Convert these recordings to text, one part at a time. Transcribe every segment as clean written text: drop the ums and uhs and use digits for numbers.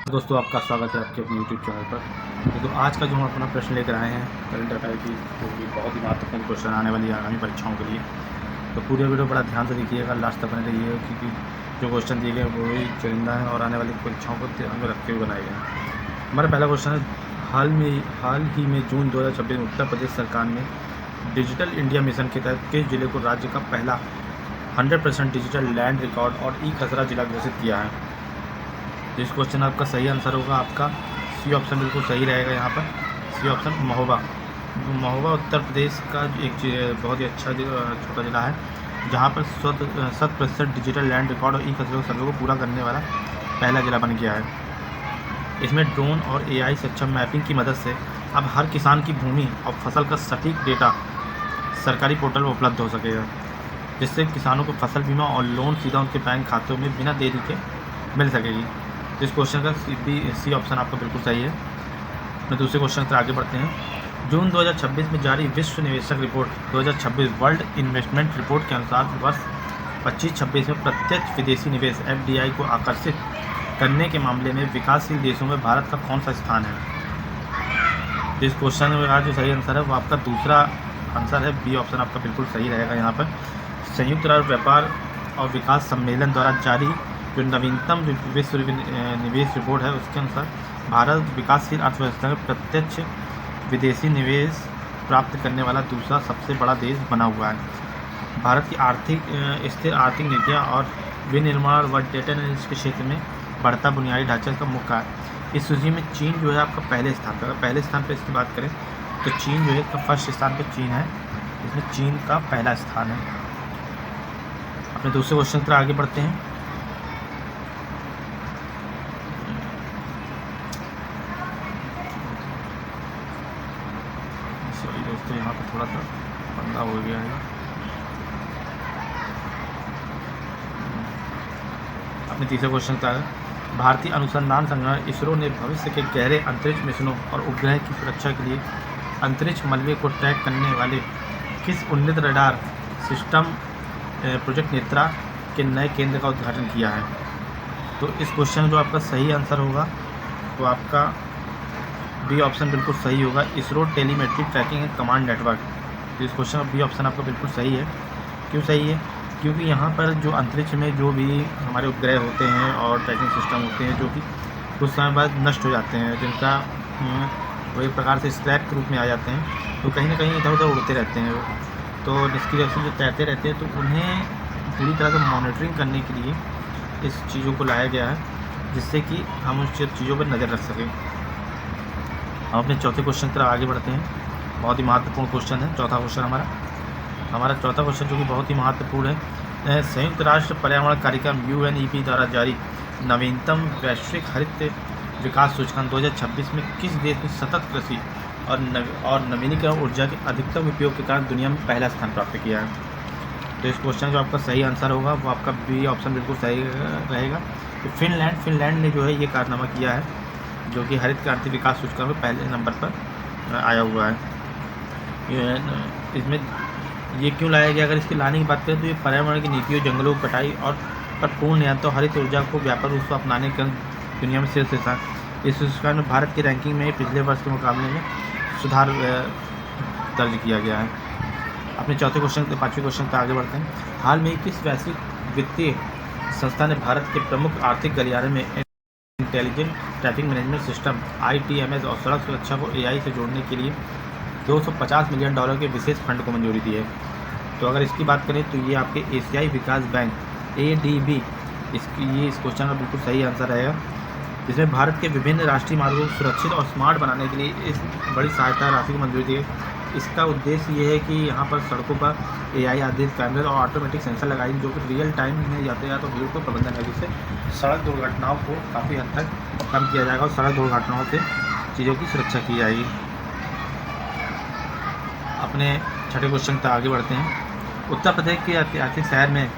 दोस्तों आपका स्वागत है आपके अपने यूट्यूब चैनल पर। तो आज का जो हम अपना प्रश्न लेकर आए हैं करंट अफेयर की, जो कि बहुत ही महत्वपूर्ण क्वेश्चन आने वाली आगामी परीक्षाओं के लिए। तो पूरे वीडियो बड़ा ध्यान से देखिएगा, लास्ट तक बने रहिएगा, क्योंकि जो क्वेश्चन दिए गए वो ही चुनिंदा हैं और आने वाली परीक्षाओं को ध्यान में रखते हुए बनाए गए हैं। हमारा पहला क्वेश्चन है, हाल ही में जून 2026 में उत्तर प्रदेश सरकार ने डिजिटल इंडिया मिशन के तहत किस जिले को राज्य का पहला 100% डिजिटल लैंड रिकॉर्ड और ई खसरा जिला घोषित किया है? इस क्वेश्चन आपका सही आंसर होगा आपका सी ऑप्शन बिल्कुल सही रहेगा। यहाँ पर सी ऑप्शन महोबा। महोबा उत्तर प्रदेश का एक बहुत ही अच्छा छोटा जिला है, जहाँ पर 100% डिजिटल लैंड रिकॉर्ड और ई खसरे सर्वे को पूरा करने वाला पहला जिला बन गया है। इसमें ड्रोन और AI सक्षम मैपिंग की मदद से अब हर किसान की भूमि और फसल का सटीक डेटा सरकारी पोर्टल में उपलब्ध हो सकेगा, जिससे किसानों को फसल बीमा और लोन सीधा उनके बैंक खातों में बिना देरी के मिल सकेगी। इस क्वेश्चन का सी ऑप्शन आपका बिल्कुल सही है। मैं दूसरे क्वेश्चन पर आगे बढ़ते हैं। जून 2026 में जारी विश्व निवेशक रिपोर्ट 2026 वर्ल्ड इन्वेस्टमेंट रिपोर्ट के अनुसार वर्ष 25-26 में प्रत्यक्ष विदेशी निवेश FDI को आकर्षित करने के मामले में विकासशील देशों में भारत का कौन सा स्थान है? इस क्वेश्चन में जो सही आंसर है वो आपका दूसरा आंसर है, बी ऑप्शन आपका बिल्कुल सही रहेगा। यहाँ पर संयुक्त राष्ट्र व्यापार और विकास सम्मेलन द्वारा जारी जो नवीनतम विश्व निवेश रिपोर्ट है, उसके अनुसार भारत विकासशील अर्थव्यवस्था में प्रत्यक्ष विदेशी निवेश प्राप्त करने वाला दूसरा सबसे बड़ा देश बना हुआ है। भारत की स्थिर आर्थिक नीतियाँ और विनिर्माण व डेटा एनालिटिक्स के क्षेत्र में बढ़ता बुनियादी ढांचे का मुख्य है। इस सूची में चीन जो है आपका पहले स्थान पर। पहले स्थान पर इसकी बात करें तो चीन जो है फर्स्ट स्थान पर चीन है, इसमें चीन का पहला स्थान है। अपने दूसरे क्वेश्चन पर आगे बढ़ते हैं। सॉरी दोस्तों, यहाँ पर थोड़ा सा पंगा हो गया है। अपने तीसरे क्वेश्चन पर, भारतीय अनुसंधान संगठन इसरो ने भविष्य के गहरे अंतरिक्ष मिशनों और उपग्रह की सुरक्षा के लिए अंतरिक्ष मलबे को ट्रैक करने वाले किस उन्नत रडार सिस्टम प्रोजेक्ट नेत्रा के नए केंद्र का उद्घाटन किया है? तो इस क्वेश्चन जो आपका सही आंसर होगा वो आपका बी ऑप्शन बिल्कुल सही होगा, ISRO telemetric tracking and command network. तो इस क्वेश्चन का बी ऑप्शन आपका बिल्कुल सही है। क्यों सही है? क्योंकि यहाँ पर जो अंतरिक्ष में जो भी हमारे उपग्रह होते हैं और ट्रैकिंग सिस्टम होते हैं, जो कि कुछ समय बाद नष्ट हो जाते हैं, जिनका वो एक प्रकार से स्क्रैप के रूप में आ जाते हैं, तो कहीं ना कहीं इधर उधर उड़ते रहते हैं। तो निष्क्रिय रूप से जो तैरते रहते हैं, तो उन्हें पूरी तरह से मॉनिटरिंग करने के लिए इस चीज़ों को लाया गया है, जिससे कि हम उस चीज़ों पर नज़र रख सकें। हम अपने चौथे क्वेश्चन पर आगे बढ़ते हैं। बहुत ही महत्वपूर्ण क्वेश्चन है चौथा क्वेश्चन हमारा चौथा क्वेश्चन, जो कि बहुत ही महत्वपूर्ण है। संयुक्त राष्ट्र पर्यावरण कार्यक्रम UNEP द्वारा जारी नवीनतम वैश्विक हरित विकास सूचकांक 2026 में किस देश ने सतत कृषि और नवीनीकरण ऊर्जा के अधिकतम उपयोग के कारण दुनिया में पहला स्थान प्राप्त किया है? तो इस क्वेश्चन जो आपका सही आंसर होगा वो आपका बी ऑप्शन बिल्कुल सही रहेगा। तो फिनलैंड ने जो है ये कारनामा किया है, जो कि हरित क्रांति विकास सूचकांक में पहले नंबर पर आया हुआ है। इसमें ये क्यों लाया गया? अगर इसके लाने की बात करें तो ये पर्यावरण की नीतियों, जंगलों की कटाई और पर पूर्ण नियंत्रण, हरित ऊर्जा को व्यापक रूप से अपनाने के दुनिया में शीर्ष स्थान। इस सूचकांक में भारत की रैंकिंग में पिछले वर्ष के मुकाबले में सुधार दर्ज किया गया है। अपने पाँचवें क्वेश्चन पर आगे बढ़ते हैं। हाल में किस वैश्विक वित्तीय संस्था ने भारत के प्रमुख आर्थिक गलियारे में intelligent traffic management system ITMS और सड़क सुरक्षा को AI से जोड़ने के लिए $250 मिलियन के विशेष फंड को मंजूरी दी है? तो अगर इसकी बात करें तो ये आपके एशियाई विकास बैंक ADB इस क्वेश्चन का बिल्कुल सही आंसर रहेगा। इसमें भारत के विभिन्न राष्ट्रीय मार्गों को सुरक्षित और स्मार्ट बनाने के लिए इस बड़ी सहायता राशि की मंजूरी दी है। इसका उद्देश्य ये है कि यहाँ पर सड़कों पर AI आधारित कैमरे और ऑटोमेटिक सेंसर लगाए, जो कि रियल टाइम में यातायात और भीड़ को प्रबंधन है, जिससे सड़क दुर्घटनाओं को काफ़ी हद तक कम किया जाएगा और सड़क दुर्घटनाओं से चीज़ों की सुरक्षा की जाएगी। अपने छठे क्वेश्चन तक आगे बढ़ते हैं। उत्तर प्रदेश के ऐतिहासिक शहर में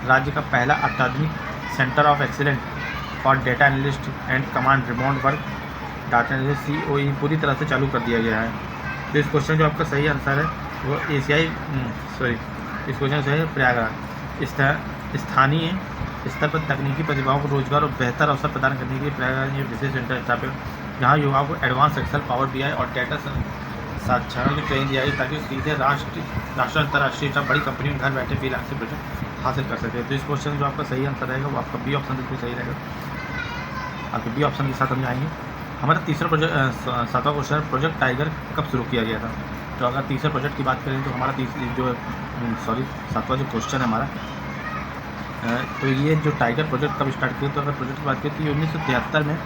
राज्य का पहला अत्याधुनिक centre of excellence for data analyst and command remote work data analyst COE पूरी तरह से चालू कर दिया गया है। तो इस क्वेश्चन जो आपका सही आंसर है वो इस क्वेश्चन से है प्रयागराज। स्थानीय स्तर पर तकनीकी प्रतिभाओं को रोजगार और बेहतर अवसर प्रदान करने के लिए प्रयागराज ये विशेष सेंटर स्थापित, जहाँ युवाओं को एडवांस एक्सेल, पावर BI और डेटा साक्षरता की ट्रेनिंग दी जाएगी, ताकि सीधे राष्ट्र अंतर्राष्ट्रीय बड़ी कंपनी में घर बैठे फ्रीलांसिंग प्रोजेक्ट हासिल कर सके। तो इस क्वेश्चन जो आपका सही आंसर रहेगा वो आपका बी ऑप्शन बिल्कुल सही रहेगा। आपके बी ऑप्शन के साथ हम जाएंगे। हमारा तीसरा सातवां क्वेश्चन है, प्रोजेक्ट टाइगर कब शुरू किया गया था। तो अगर तीसरे प्रोजेक्ट की बात करें तो हमारा सातवां जो क्वेश्चन है हमारा, तो ये जो टाइगर प्रोजेक्ट कब स्टार्ट किया। तो अगर प्रोजेक्ट की बात करें तो 1973 में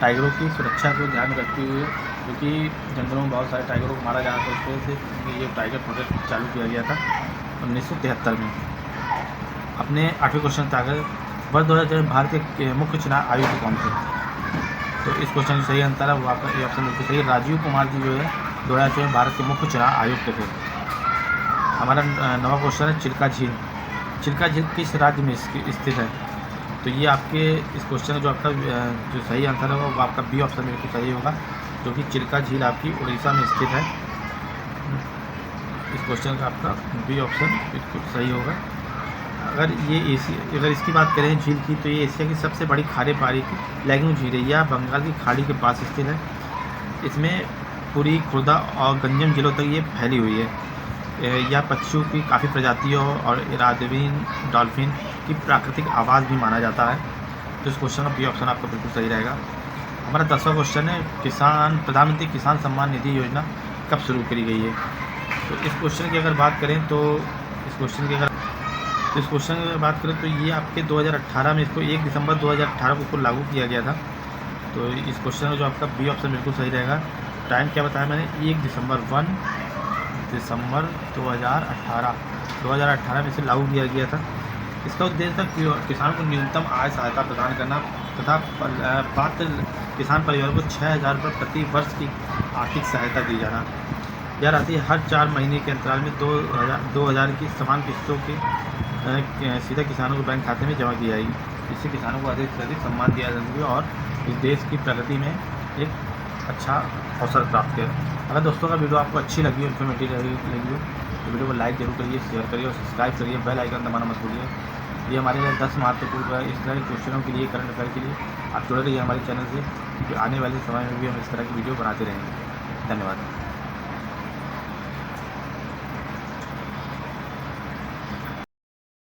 टाइगरों की सुरक्षा को ध्यान में रखते हुए, क्योंकि जंगलों में बहुत सारे टाइगरों को मारा जा रहा था, उस वजह से ये टाइगर प्रोजेक्ट चालू किया गया था 1973 में। अपने 8वें क्वेश्चन था, अगर वर्ष 2000 में भारत के मुख्य चुनाव आयुक्त कौन थे। तो इस क्वेश्चन का सही आंसर है वो आपका ये ऑप्शन बिल्कुल सही है। राजीव कुमार जी जो है 2006 में भारत के मुख्य चुनाव आयुक्त थे। हमारा 9वां क्वेश्चन है, चिल्का झील। चिल्का झील किस राज्य में स्थित है। तो ये आपके इस क्वेश्चन का जो आपका जो सही आंसर है वो आपका बी ऑप्शन बिल्कुल सही होगा, जो कि चिल्का झील आपकी उड़ीसा में स्थित है। इस क्वेश्चन का आपका बी ऑप्शन बिल्कुल सही होगा। अगर इसकी बात करें झील की, तो ये एशिया की सबसे बड़ी खारे पानी की लैगून झील है। यह बंगाल की खाड़ी के पास स्थित है। इसमें पुरी, खुर्दा और गंजम जिलों तक ये फैली हुई है। यह पक्षियों की काफ़ी प्रजातियों और इरादवीन डॉल्फिन की प्राकृतिक आवास भी माना जाता है। तो इस क्वेश्चन का बी ऑप्शन आपका बिल्कुल सही रहेगा। हमारा 10वां क्वेश्चन है, प्रधानमंत्री किसान सम्मान निधि योजना कब शुरू करी गई है। तो इस क्वेश्चन की अगर बात करें तो इस क्वेश्चन की बात करें तो ये आपके 2018 में इसको 1 दिसंबर 2018 को इसको लागू किया गया था। तो इस क्वेश्चन में जो आपका बी ऑप्शन बिल्कुल सही रहेगा। टाइम क्या बताया मैंने, 1 दिसंबर 2018 में इसे लागू किया गया था। इसका उद्देश्य था कि किसानों को न्यूनतम आय सहायता प्रदान करना तथा पात्र किसान परिवार को 6,000 रुपये प्रति वर्ष की आर्थिक सहायता दी जाना। यह राशि हर 4 महीने के अंतराल में 2,000 की समान किस्तों की सीधा किसानों के बैंक खाते में जमा की जाएगी। इससे किसानों को अधिक से अधिक सम्मान दिया जा सके और इस देश की प्रगति में एक अच्छा अवसर प्राप्त करें। अगर दोस्तों का वीडियो आपको अच्छी लगी हो, इन्फॉर्मेटिव लगी हो, तो वीडियो को लाइक जरूर करिए, शेयर करिए और सब्सक्राइब करिए, बेल आइकन दबाना मत भूलिए। ये हमारे लिए 10 महत्वपूर्ण है इस तरह के क्वेश्चनों के लिए, करंट अफेयर के लिए आप जुड़े रहिए हमारे चैनल से, जो आने वाले समय में भी हम इस तरह की वीडियो बनाते रहेंगे। धन्यवाद।